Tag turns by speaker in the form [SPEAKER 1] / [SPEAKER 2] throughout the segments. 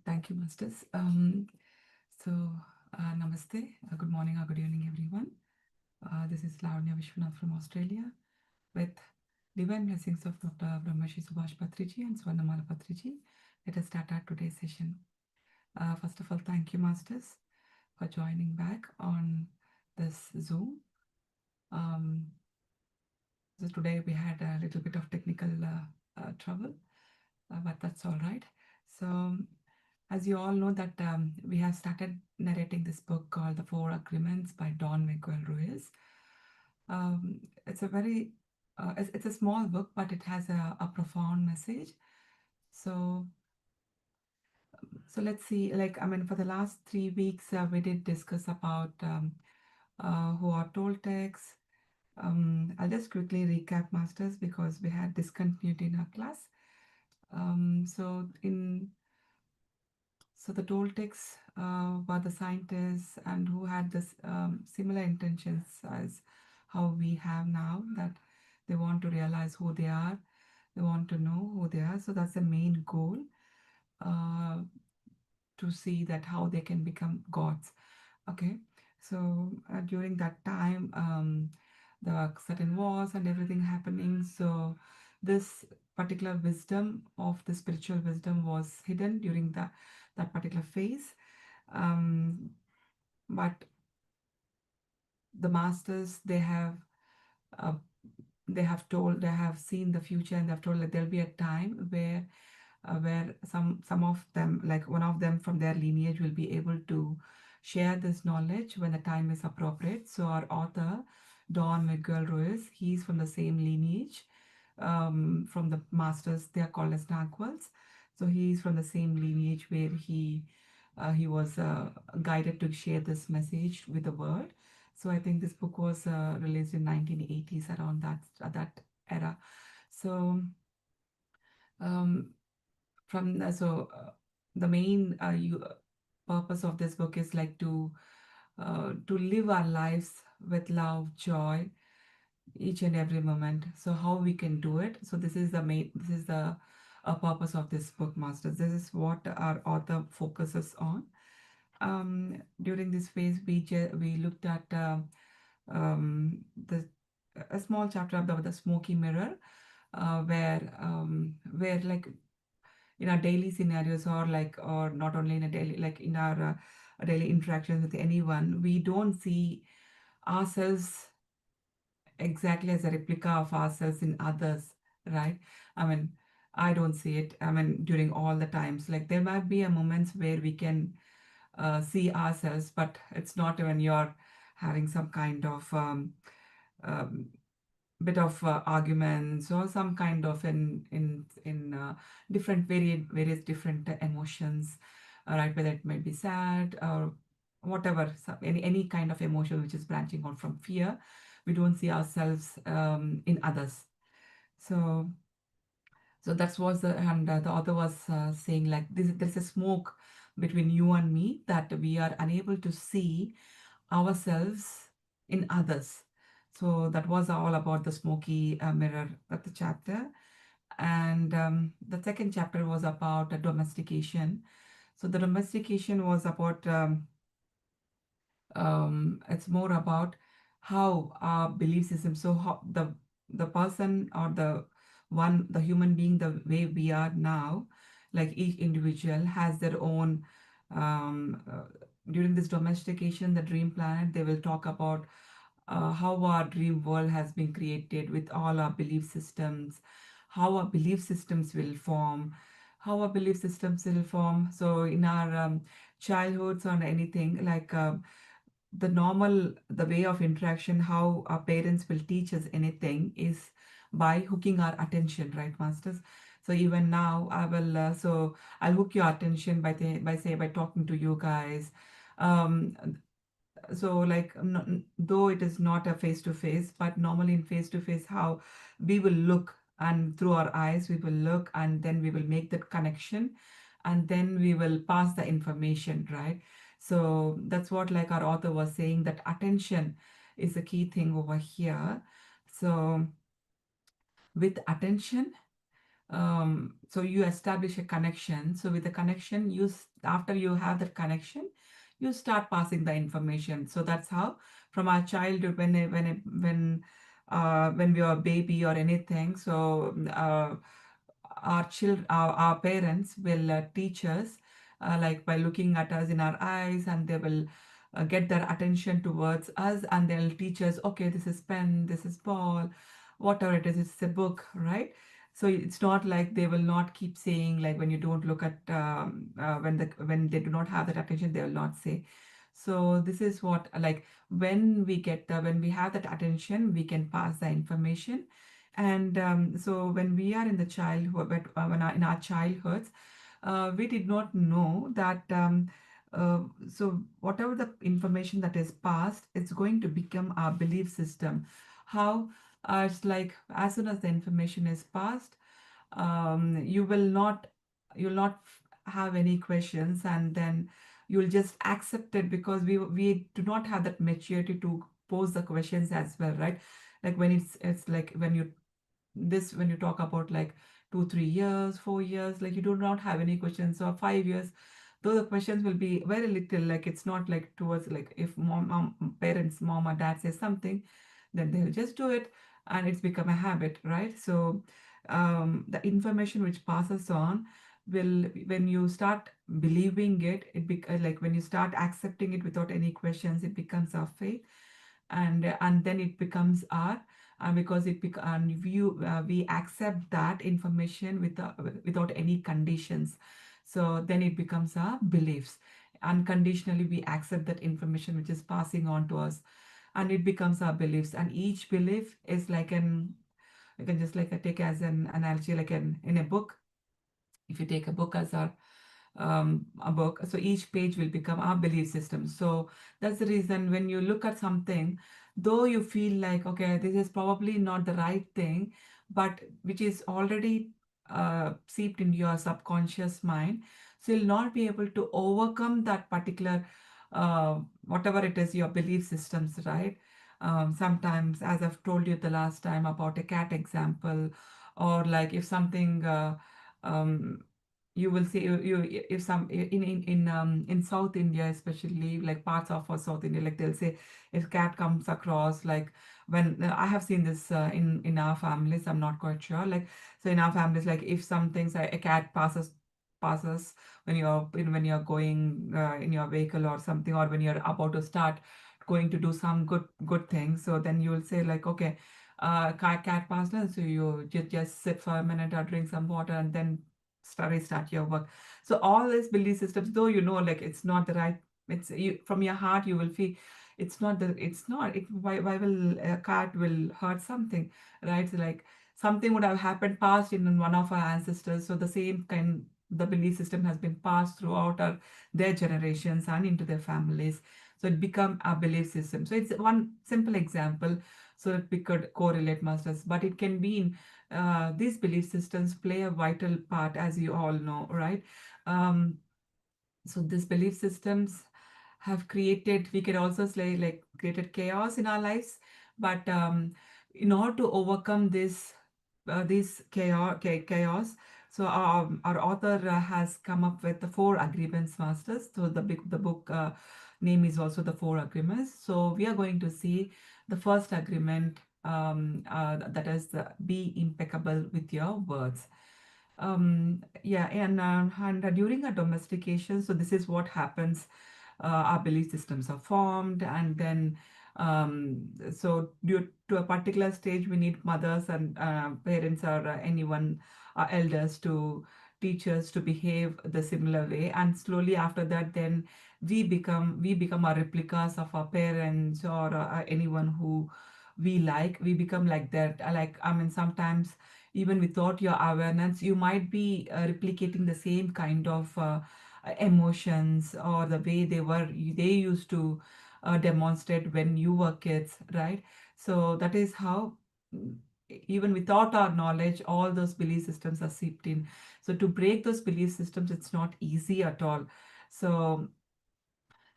[SPEAKER 1] Thank you, Masters. So, Namaste, good morning or good evening, everyone. This is Lavanya Viswanath from Australia with divine blessings of Dr. Brahmashi Subhash Patriji and Swarnamala Patriji. Let us start our today's session. First of all, thank you, Masters, for joining back on this Zoom. Um, so today we had a little bit of technical trouble, but that's all right. So, as you all know that we have started narrating this book called The Four Agreements by Don Miguel Ruiz. It's a very it's a small book, but it has a profound message. So let's see. Like I mean, for the last 3 weeks, we did discuss about who are Toltecs. I'll just quickly recap, Masters, because we had discontinuity in our class. So the Toltecs were the scientists and who had this similar intentions as how we have now, that they want to realize who they are, they want to know who they are. So that's the main goal, uh, to see that how they can become gods. Okay, so during that time, the certain wars and everything happening. So this particular wisdom of the spiritual wisdom was hidden during that particular phase. Um, but the masters, uh, they have seen the future, and they've told that there'll be a time where some of them, like one of them from their lineage, will be able to share this knowledge when the time is appropriate. So our author, Don Miguel Ruiz, he's from the same lineage, from the masters. They are called as Naguals. So he's from the same lineage where he was guided to share this message with the world. So I think this book was released in 1980s, around that era. So um, from so the main purpose of this book is like to live our lives with love, joy, each and every moment. So how we can do it? So this is the purpose of this book, Masters. This is what our author focuses on. During this phase, we looked at the a small chapter about the smoky mirror, where like in our daily scenarios, or like, or not only in a daily, like in our daily interactions with anyone, we don't see ourselves exactly as a replica of ourselves in others, right? I mean, I don't see it. I mean, during all the times, like there might be a moments where we can see ourselves, but it's not when you're having some kind of um, bit of arguments, or some kind of in different various different emotions, right? Whether it might be sad or whatever, any kind of emotion which is branching out from fear, we don't see ourselves in others. So that was the author was saying, like, there's a smoke between you and me, that we are unable to see ourselves in others. So that was all about the smoky mirror of the chapter. And the second chapter was about domestication. So the domestication was about it's more about how our belief system, so how the person, or the human being, the way we are now, like each individual has their own during this domestication, the dream planet, they will talk about how our dream world has been created with all our belief systems, how our belief systems will form, so in our childhoods or anything, like the way of interaction, how our parents will teach us anything is by hooking our attention, right, Masters? So even now I will so I'll hook your attention by talking to you guys. um so like though it is not a face to face, but normally in face to face, how we will look, and through our eyes we will look, and then we will make that connection, and then we will pass the information, right? So that's what, like, our author was saying, that attention is the key thing over here. So with attention, So you establish a connection. So with the connection, after you have that connection, you start passing the information. So that's how, from our childhood, when we are a baby or anything. So our parents will teach us, like by looking at us in our eyes, and they will get their attention towards us, and they'll teach us, okay, this is pen, this is ball, whatever it is, it's a book, right? So it's not like they will not keep saying, like when you don't look at when they do not have that attention, they will not say. So this is what, like, when we have that attention, we can pass the information. And so when we are in the childhood, but in our childhoods, we did not know that. Uh, so whatever the information that is passed, it's going to become our belief system. How it's like, as soon as the information is passed, you will not, have any questions, and then you'll just accept it, because we do not have that maturity to pose the questions as well, right? Like when it's like when you talk about like 2 3 years, 4 years, like you do not have any questions, or 5 years, though the questions will be very little. Like it's not like towards, like if parents, mom or dad says something, then they'll just do it, and it's become a habit, right? So the information which passes on will, when you start believing it, like when you start accepting it without any questions, it becomes our faith. And then it becomes our, because and we accept that information without any conditions. So then it becomes our beliefs. Unconditionally we accept that information which is passing on to us, and it becomes our beliefs. And each belief is like an, you can just like take as an analogy, like in a book. If you take a book as a book, so each page will become our belief system. So that's the reason, when you look at something, though you feel like, okay, this is probably not the right thing, but which is already seeped into your subconscious mind, so you'll not be able to overcome that particular whatever it is, your belief systems, right? Sometimes, as I've told you the last time about a cat example, or like if something um, you will see, if some in South India, especially like parts of South India, like they'll say, if cat comes across, like when I have seen this in our families, I'm not quite sure, like, so in our families, like if some things, a cat passes when when you're going in your vehicle or something, or when you're about to start going to do some good things, so then you will say like, okay, cat passed, and so you just sit for a minute or drink some water, and then restart your work. So all these belief systems, though like it's not the right, it's you, from your heart you will feel it's not it, why will a cat will hurt something, right? So like something would have happened past in one of our ancestors, so the same kind, the belief system has been passed throughout their generations and into their families, so it become a belief system. So it's one simple example, so that we could correlate masters, but it can be in these belief systems play a vital part, as you all know, right? Um, so these belief systems have created, we can also say, like created chaos in our lives. But in order to overcome this chaos, so our author has come up with the four agreements masters. So the book name is also the four agreements. So we are going to see the first agreement, that is be impeccable with your words. Yeah, and during a domestication, so this is what happens. Our belief systems are formed, and then so due to a particular stage, we need mothers and parents, or anyone, elders, to teach us to behave the similar way, and slowly after that, then we become our replicas of our parents, or anyone who we like. We become like that. Like, I mean, sometimes even without your awareness, you might be replicating the same kind of emotions, or the way they used to demonstrate when you were kids, right? So that is how, mm, even without our knowledge, all those belief systems are seeped in. So to break those belief systems, it's not easy at all. So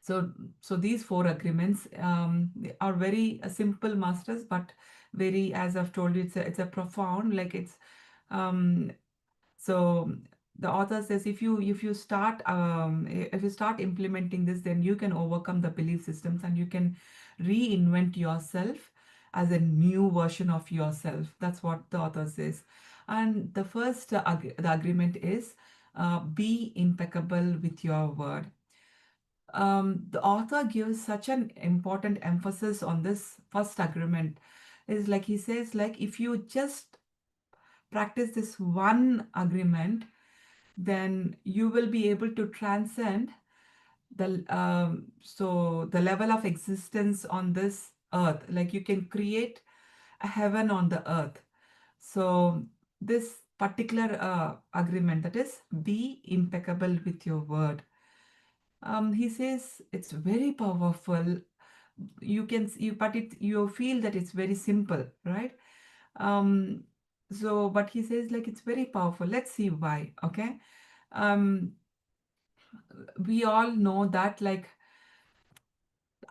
[SPEAKER 1] so, so these four agreements are very simple masters, but very, as I've told you, it's a profound, like it's um, So the author says if you start implementing this, then you can overcome the belief systems and you can reinvent yourself as a new version of yourself. That's what the author says. And the first the agreement is be impeccable with your word. The author gives such an important emphasis on this first agreement. Is like he says, like if you just practice this one agreement, then you will be able to transcend the level of existence on this earth. Like you can create a heaven on the earth. So this particular agreement, that is, be impeccable with your word. He says it's very powerful. You feel that it's very simple, right? Um, but he says like it's very powerful. Let's see why. Okay. Um, we all know that like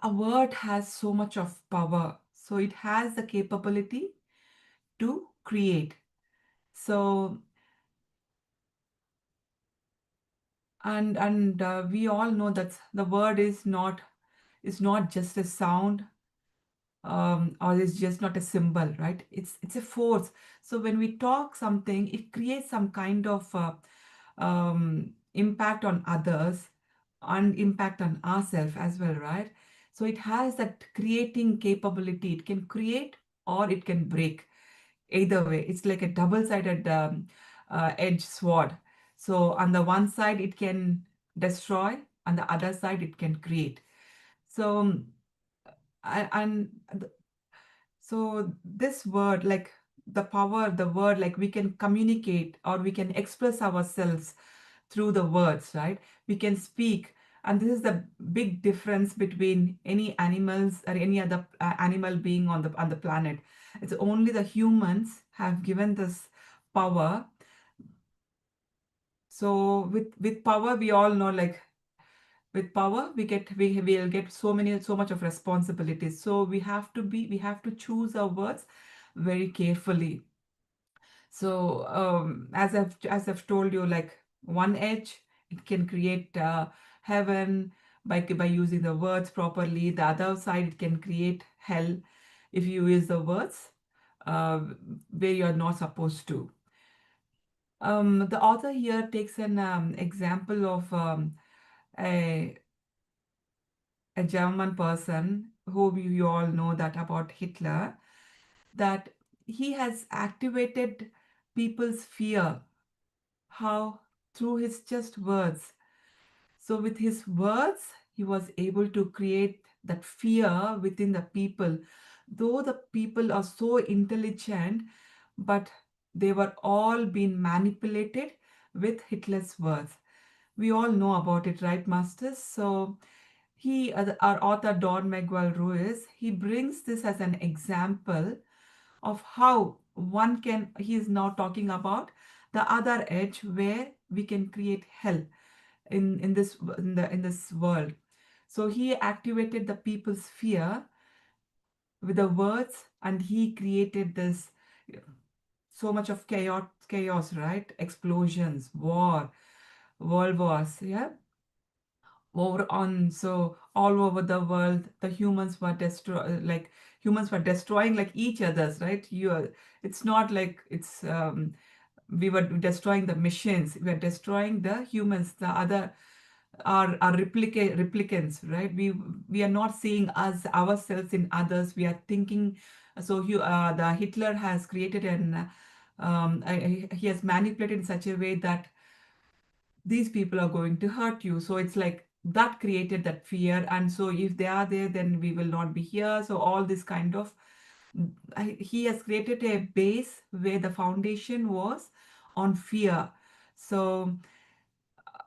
[SPEAKER 1] a word has so much of power. So it has the capability to create. So we all know that the word is not just a sound, or it's just not a symbol, right? It's a force. So when we talk something, it creates some kind of impact on others and impact on ourselves as well, right? So it has that creating capability. It can create or it can break. Either way, it's like a double-sided edge sword. So on the one side, it can destroy, on the other side, it can create. So and so this word, like the power of the word, like we can communicate or we can express ourselves through the words, right? We can speak. And this is the big difference between any animals or any other animal being on the planet. It's only the humans have given this power. So with power, we all know, like with power we'll get so much of responsibilities. So we have to choose our words very carefully. So as I've told you, like one edge, it can create heaven by using the words properly. The other side, it can create hell if you use the words uh, where you're not supposed to. The author here takes an example of a a German person who you all know that about Hitler, that he has activated people's fear. How? Through his just words. So with his words, he was able to create that fear within the people. Though the people are so intelligent, but they were all being manipulated with Hitler's words. We all know about it, right, Masters? So our author Don Miguel Ruiz, he brings this as an example of how one can. He is now talking about the other edge where we can create hell in this world. So he activated the people's fear with the words, and he created this so much of chaos, right? Explosions, war, world wars, yeah, over on. So all over the world, the humans were destroying like each others, right? It's not like we were destroying the machines, we are destroying the humans, the other are replicants, right? We are not seeing us ourselves in others, we are thinking. So the Hitler has created he has manipulated in such a way that these people are going to hurt you. So it's like that created that fear. And so if they are there, then we will not be here. So all this kind of, he has created a base where the foundation was on fear. So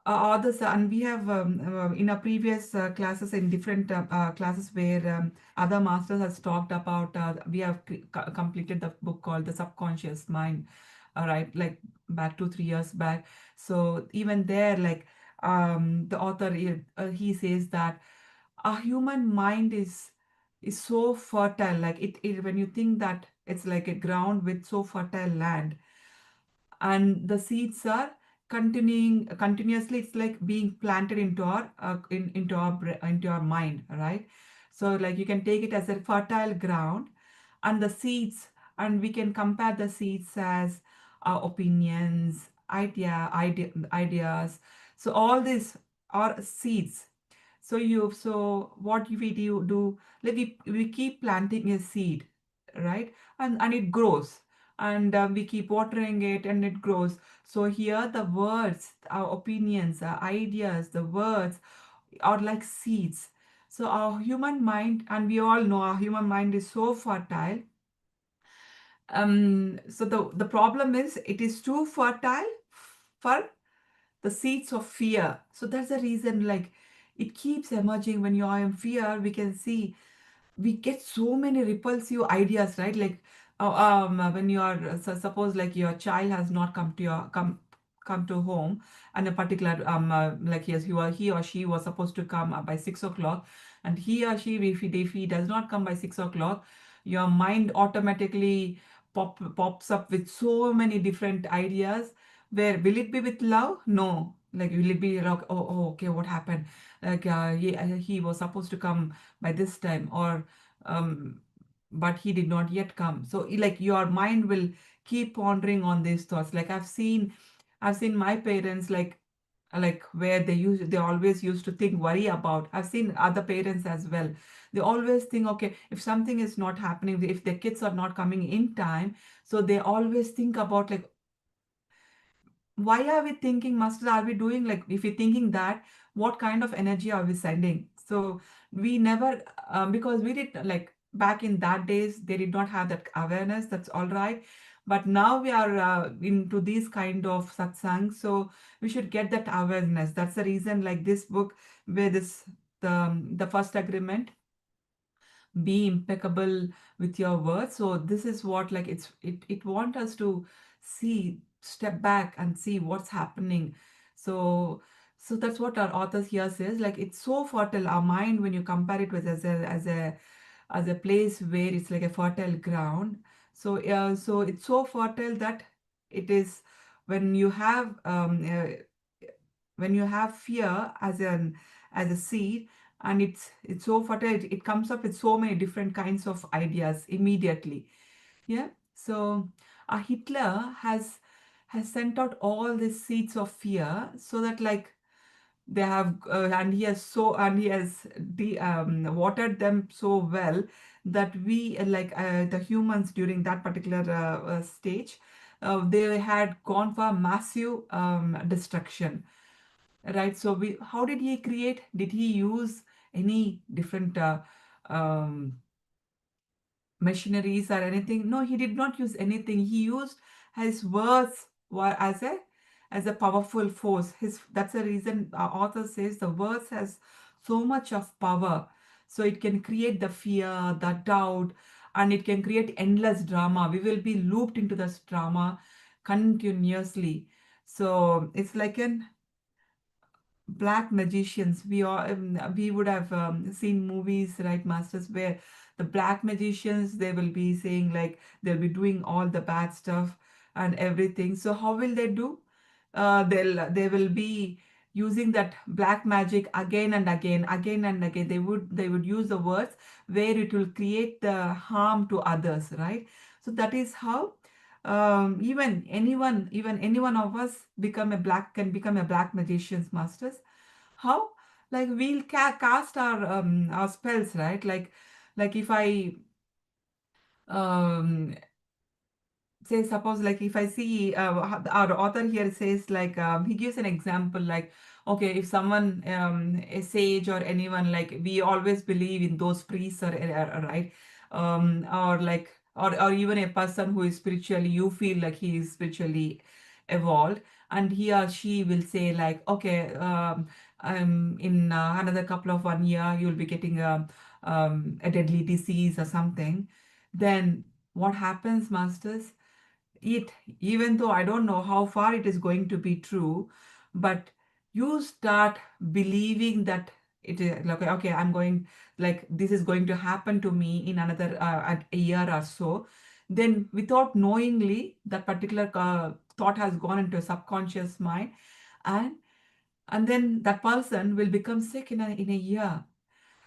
[SPEAKER 1] others, and we have in our previous classes, in different classes where other masters has talked about, we have completed the book called The Subconscious Mind, right, like back 2 3 years back. So even there, like the author, he says that a human mind is so fertile, like when you think that it's like a ground with so fertile land, and the seeds are continuously, it's like being planted into our into our mind, right? So like you can take it as a fertile ground, and the seeds, and we can compare the seeds as opinions, ideas. So all these are seeds. So what we do, like we keep planting a seed, right? And it grows, and we keep watering it and it grows. So here the words, our opinions, our ideas, the words are like seeds. So our human mind, and we all know our human mind is so fertile. So the problem is it is too fertile for the seeds of fear. So that's the reason, like, it keeps emerging. When you are in fear, we can see we get so many repulsive ideas, right? Like when you are suppose like your child has not come to home, and a particular like yes, he or she was supposed to come by 6 o'clock, and he or she, if he does not come by 6 o'clock, your mind automatically pops up with so many different ideas. Where will it be with love? No. Like, will it be like, oh, okay, what happened? Like he was supposed to come by this time, or um, but he did not yet come. So like your mind will keep pondering on these thoughts. Like I've seen my parents, like where they always used to think, worry about. I've seen other parents as well. They always think, okay, if something is not happening, if their kids are not coming in time, so they always think about, like, why are we thinking, master, are we doing, like, if we're thinking that, what kind of energy are we sending? So we never, because we did, like, back in that days, they did not have that awareness. That's all right. But now we are into these kind of satsang, so we should get that awareness. That's the reason, like, this book, where the first agreement, be impeccable with your words. So this is what, like, it want us to see, step back and see what's happening. So so that's what our authors here says, like, it's so fertile, our mind, when you compare it with as a place where it's like a fertile ground. So it's so fertile that it is, when you have fear as a seed, and it's so fertile, it comes up with so many different kinds of ideas immediately. Yeah. So Hitler has sent out all these seeds of fear, so that, like, they have and he has watered them so well, that we the humans during that particular stage, they had gone for massive destruction, right? So how did he create? Did he use any different um, machineries or anything? No, he did not use anything. He used his words as a powerful force. That's the reason our author says the words has so much of power. So it can create the fear, the doubt, and it can create endless drama. We will be looped into this drama continuously. So it's like an black magicians. We would have seen movies, right, masters, where the black magicians, they will be saying, like, they'll be doing all the bad stuff and everything. So how will they do? They will be using that black magic again and again, again and again. They would use the words where it will create the harm to others, right? So that is how even any one of us can become a black magician's masters. How? Like, we'll cast our spells, right? Like if I um say, suppose, like, if I see our author here says, like, he gives an example, like, okay, if someone, a sage or anyone, like, we always believe in those priests, right, or even a person who is spiritually, you feel like he is spiritually evolved, and he or she will say, like, okay, in another couple of 1 year, you'll be getting a deadly disease or something. Then what happens, masters? It Even though I don't know how far it is going to be true, but you start believing that it is like, okay, I'm going, like, this is going to happen to me in another a year or so. Then, without knowingly, that particular thought has gone into a subconscious mind, and then that person will become sick in a year.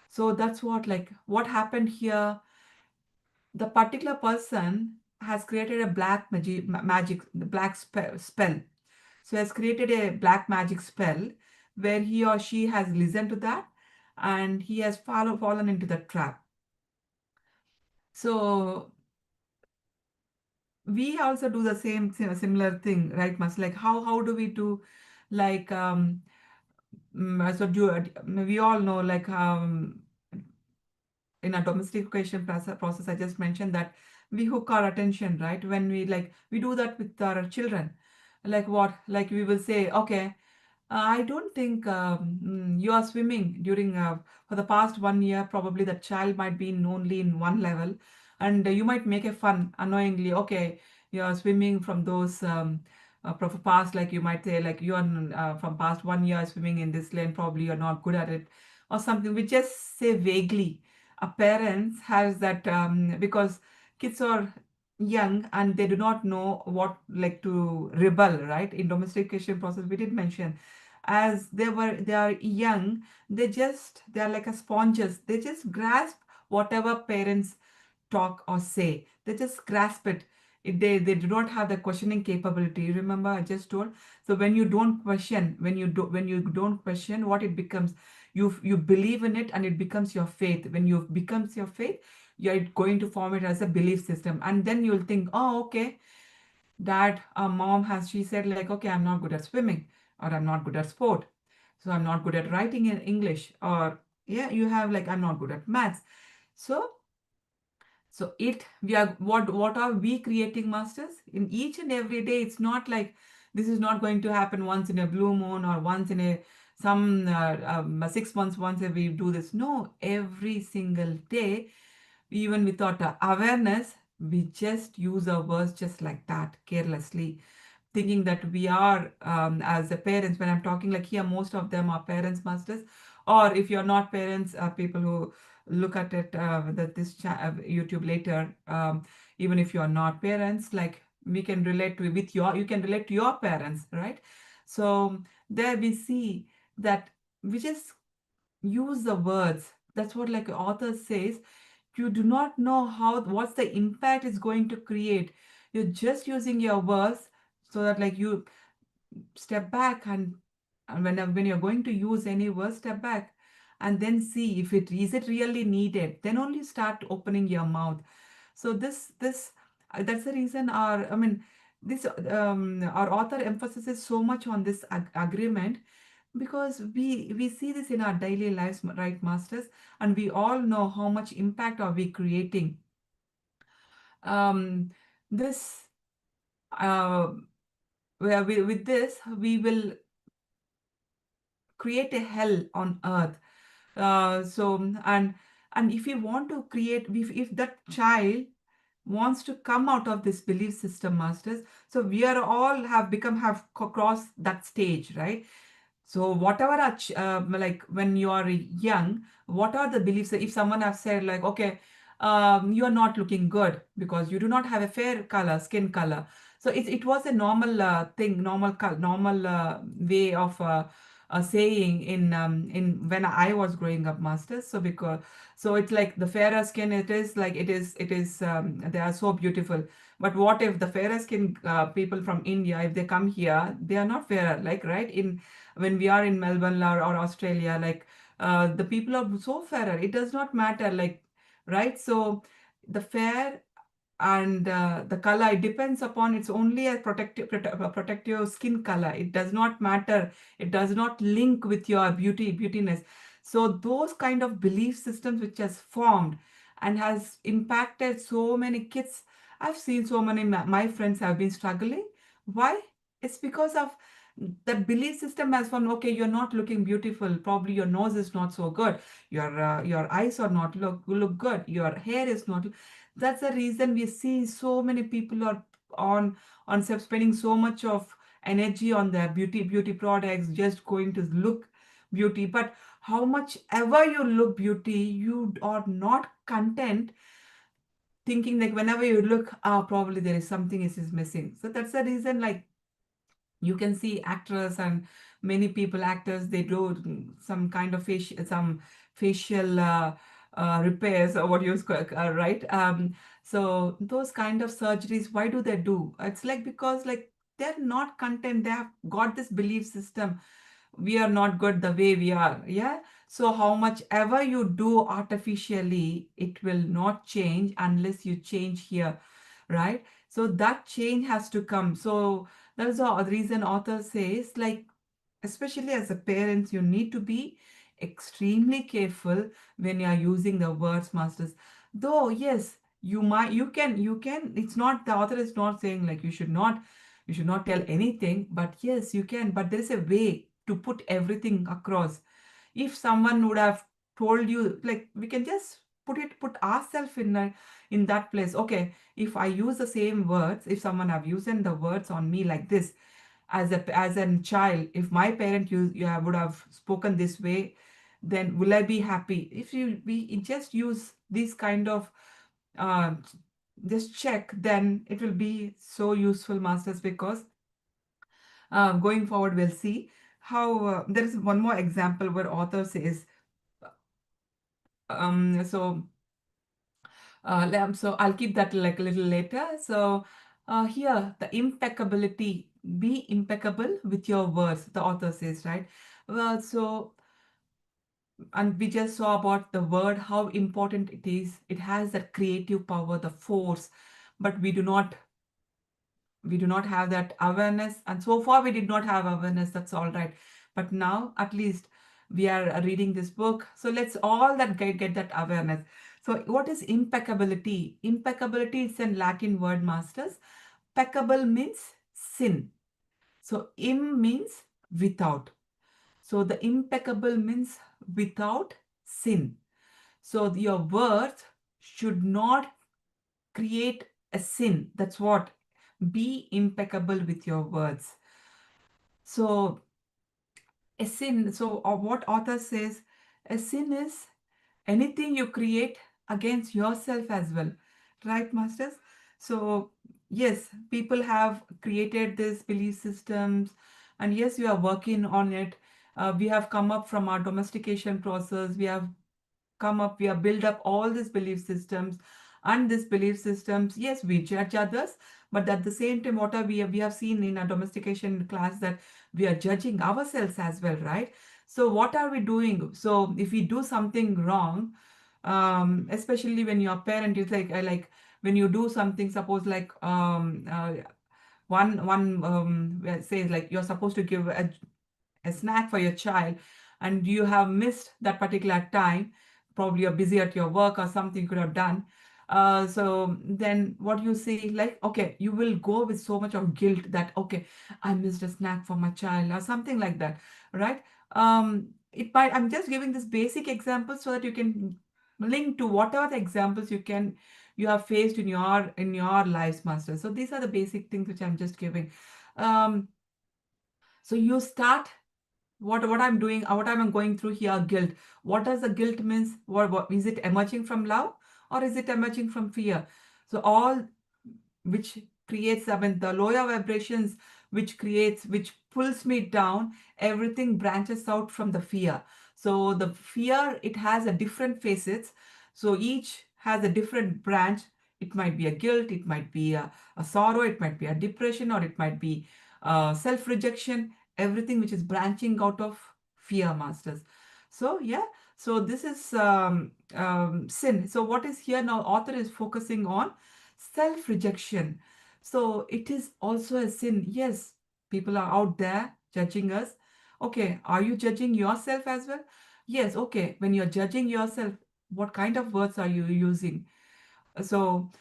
[SPEAKER 1] So that's what, like, what happened here. The particular person has created a magic, the black spell. So has created a black magic spell where he or she has listened to that, and he has fallen into the trap. So we also do the same similar thing, right? Must, like, how do we do, like, so do we all know, like, in a domestication process, I just mentioned that we hook our attention, right? When we, like, we do that with our children. Like what? Like we will say, okay, I don't think you are swimming during for the past 1 year. Probably that child might be only in one level, and you might make a fun unknowingly. Okay, you are swimming from those from past. Like you might say, like you are from past 1 year swimming in this lane. Probably you're not good at it, or something. We just say vaguely. A parents has that because kids are young and they do not know what, like, to rebel, right? In domestication process we did mention, as they are young, they are like a sponges. They just grasp whatever parents talk or say. They just grasp it. They do not have the questioning capability. Remember I just told. So when you don't question, when you don't question, what it becomes, you believe in it and it becomes your faith. When you becomes your faith, you're going to form it as a belief system, and then you'll think, oh, okay, dad, mom has, she said, like, okay, I'm not good at swimming, or I'm not good at sport, so I'm not good at writing in English, or yeah, you have, like, I'm not good at maths. So it, we are, what are we creating, masters? In each and every day, it's not like this is not going to happen once in a blue moon, or once in a some 6 months once we do this. No, every single day, even without awareness, we just use our words just like that, carelessly, thinking that we are, as the parents, when I'm talking, like, here most of them are parents, masters. Or if you're not parents, people who look at it, this YouTube later, even if you're not parents, like, we can relate to with your, you can relate to your parents, right? So there we see that we just use the words. That's what, like, author says, you do not know how, what's the impact it's going to create. You're just using your words, so that, like, you step back, and when you're going to use any word, step back and then see if it is it really needed, then only start opening your mouth. So this that's the reason our, I mean, this our author emphasizes so much on this agreement, because we see this in our daily lives, right, masters? And we all know how much impact are we creating. This uh, where with this we will create a hell on earth. So and if you want to create, if that child wants to come out of this belief system, masters, so we are all have crossed that stage, right? So whatever like, when you are young, what are the beliefs? If someone have said, like, okay, you are not looking good because you do not have a fair color, skin color. So it was a normal thing, normal way of saying in when I was growing up, masters. So because, so it's like the fairer skin, it is like, it is they are so beautiful. But what if the fairer skin people from India, if they come here, they are not fairer, like, right? In when we are in Melbourne, or Australia, like, the people are so fairer. It does not matter, like, right? So the fair and the color, it depends upon, it's only a protective skin color. It does not matter. It does not link with your beautiness. So those kind of belief systems which has formed and has impacted so many kids. I've seen so many my friends have been struggling. Why? It's because of that belief system has found, okay, you're not looking beautiful, probably your nose is not so good, your eyes are not look good, your hair is not. That's the reason we see so many people are on spending so much of energy on their beauty products, just going to look beauty. But how much ever you look beauty, you are not content, thinking like, whenever you look, probably there is something is missing. So that's the reason, like, You can see actors and many people actors, they do some kind of facial repairs, or what you right. So those kind of surgeries, why do they do? It's like because like they're not content, they have got this belief system, we are not good the way we are. Yeah. So how much ever you do artificially, it will not change unless you change here, right? So that change has to come. So that is the reason author says, like, especially as a parent, you need to be extremely careful when you are using the words, masters. Though yes, you can, it's not, the author is not saying like you should not tell anything, but yes, you can, but there is a way to put everything across. If someone would have told you, like, we can just put ourselves in that place. Okay, if I use the same words, if someone have used the words on me like this, as a child, if my parent would have spoken this way, then will I be happy? If we just use this kind of uh, just check, then it will be so useful, masters, because going forward we'll see how there is one more example where author says, so so I'll keep that like a little later. So here, the impeccability, be impeccable with your words, the author says, right? Well, so, and we just saw about the word, how important it is. It has that creative power, the force, but we do not have that awareness, and so far we did not have awareness. That's all right, but now at least we are reading this book, so let's all that get that awareness. So what is impeccability? Impeccability is a Latin word, masters. Peccable means sin. So im means without. So the impeccable means without sin. So your words should not create a sin. That's what. Be impeccable with your words. So a sin, so what author says, a sin is anything you create against yourself as well. Right, masters? So yes, people have created these belief systems, and yes, we are working on it. We have come up from our domestication process. We have built up all these belief systems, and these belief systems, yes, we judge others, but at the same time, what are we have seen in our domestication class, that we are judging ourselves as well, right? So what are we doing? So if we do something wrong, especially when your parent is like when you do something, suppose like one says like you're supposed to give a snack for your child, and you have missed that particular time, probably you're busy at your work or something you could have done. So then what you say, like, okay, you will go with so much of guilt that, okay, I missed a snack for my child or something like that, right? I'm just giving this basic example so that you can link to whatever the examples you have faced in your lives, master. So these are the basic things which I'm just giving. um, so you start, what I'm doing, what I'm going through here, guilt. What does the guilt means? What is it, emerging from love or is it emerging from fear? So all which creates, I mean, the lower vibrations, which pulls me down, everything branches out from the fear. So the fear, it has a different facets. So each has a different branch. It might be a guilt, it might be a sorrow, it might be a depression, or it might be self-rejection, everything which is branching out of fear, masters. So yeah, so this is sin. So what is here now, author is focusing on self rejection. So it is also a sin. Yes, people are out there judging us. Okay, are you judging yourself as well? Yes, okay. When you're judging yourself, what kind of words are you using? So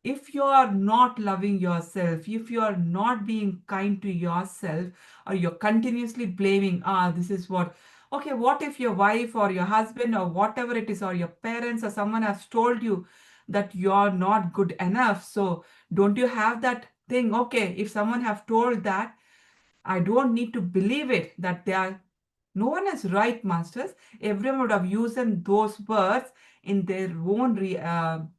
[SPEAKER 1] if you are not loving yourself, if you are not being kind to yourself, or you're continuously blaming, this is what, okay, what if your wife or your husband or whatever it is, or your parents or someone has told you that you're not good enough? So don't you have that thing? Okay, if someone have told that, I don't need to believe it, that they are, no one is right, masters. Everyone would have used those words in their own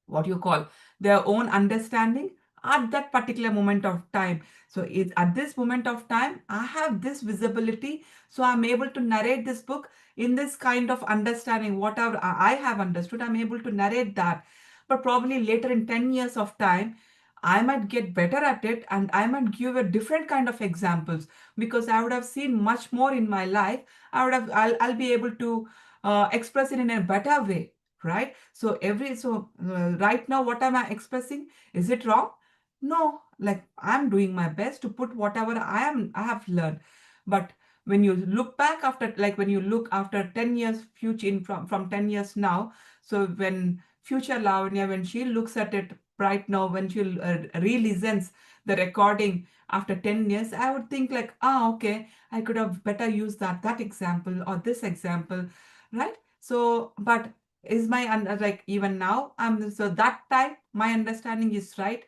[SPEAKER 1] what you call, their own understanding, at that particular moment of time. So at this moment of time, I have this visibility. So I'm able to narrate this book in this kind of understanding. Whatever I have understood, I'm able to narrate that. But probably later in 10 years of time, I might get better at it and I might give a different kind of examples because I would have seen much more in my life. I'll be able to express it in a better way, right? So right now, what am I expressing? Is it wrong? No, like I'm doing my best to put whatever I have learned. But when you look back after, like when you look after 10 years future in from 10 years now, so when future Lavanya, when she looks at it right now, when she re-listens the recording after 10 years, I would think like, okay, I could have better used that example or this example, right? So, but is my like even now, so that time my understanding is right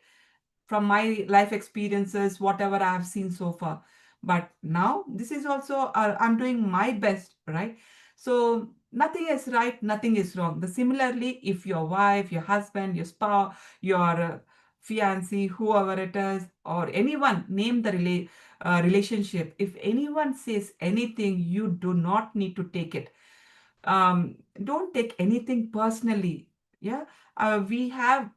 [SPEAKER 1] from my life experiences, whatever I have seen so far. But now this is also, I'm doing my best, right? So nothing is right, nothing is wrong. The similarly, if your wife, your husband, your spouse, your fiancé, whoever it is, or anyone, name the relationship. If anyone says anything, you do not need to take it. Don't take anything personally. Yeah, we have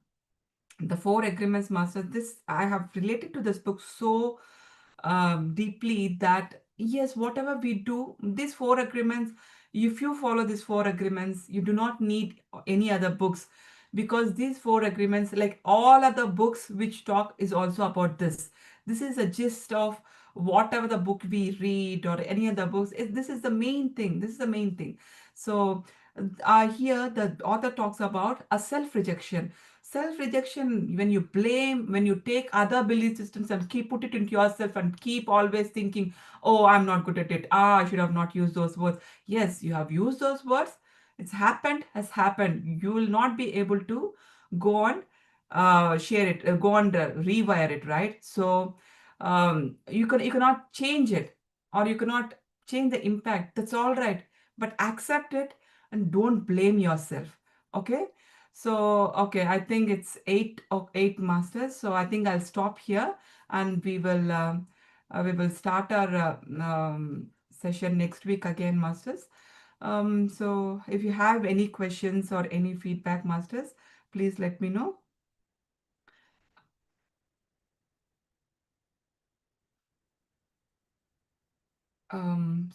[SPEAKER 1] the four agreements master. This I have related to this book so deeply that yes, whatever we do, these four agreements, if you follow these four agreements, you do not need any other books, because these four agreements, like all other books which talk, is also about this. This is a gist of whatever the book we read or any other books. This is the main thing. This is the main thing. So here the author talks about a self-rejection. Self-rejection, when you blame, when you take other belief systems and keep put it into yourself and keep always thinking, oh, I'm not good at it. I should have not used those words. Yes, you have used those words. It's happened, has happened. You will not be able to go on, share it, go on, rewire it, right? So you cannot change it, or you cannot change the impact. That's all right, but accept it and don't blame yourself. Okay. So, okay, I think it's eight masters. So I think I'll stop here, and we will start our session next week again, masters. So if you have any questions or any feedback, masters, please let me know.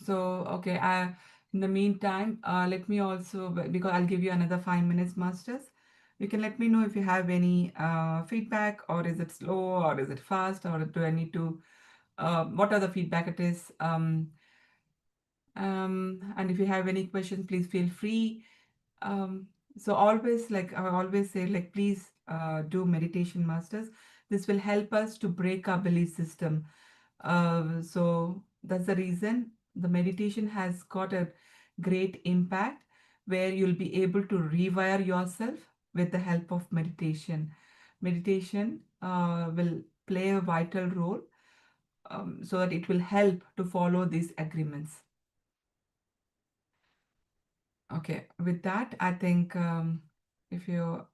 [SPEAKER 1] So okay, in the meantime, let me also, because I'll give you another 5 minutes, masters. You can let me know if you have any feedback, or is it slow, or is it fast, or do I need to, what are the feedback it is. And if you have any questions, please feel free. So always, like I always say, like please do meditation, masters. This will help us to break our belief system. So that's the reason the meditation has got a great impact, where you'll be able to rewire yourself with the help of meditation. Meditation will play a vital role, so that it will help to follow these agreements. Okay, with that, I think if you,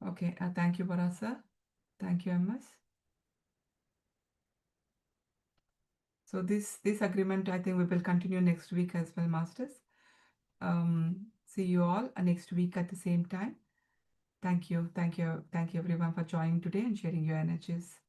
[SPEAKER 1] okay, thank you, Barasa. Thank you, MS. So this agreement, I think we will continue next week as well, masters. See you all next week at the same time. Thank you, thank you, thank you everyone for joining today and sharing your energies.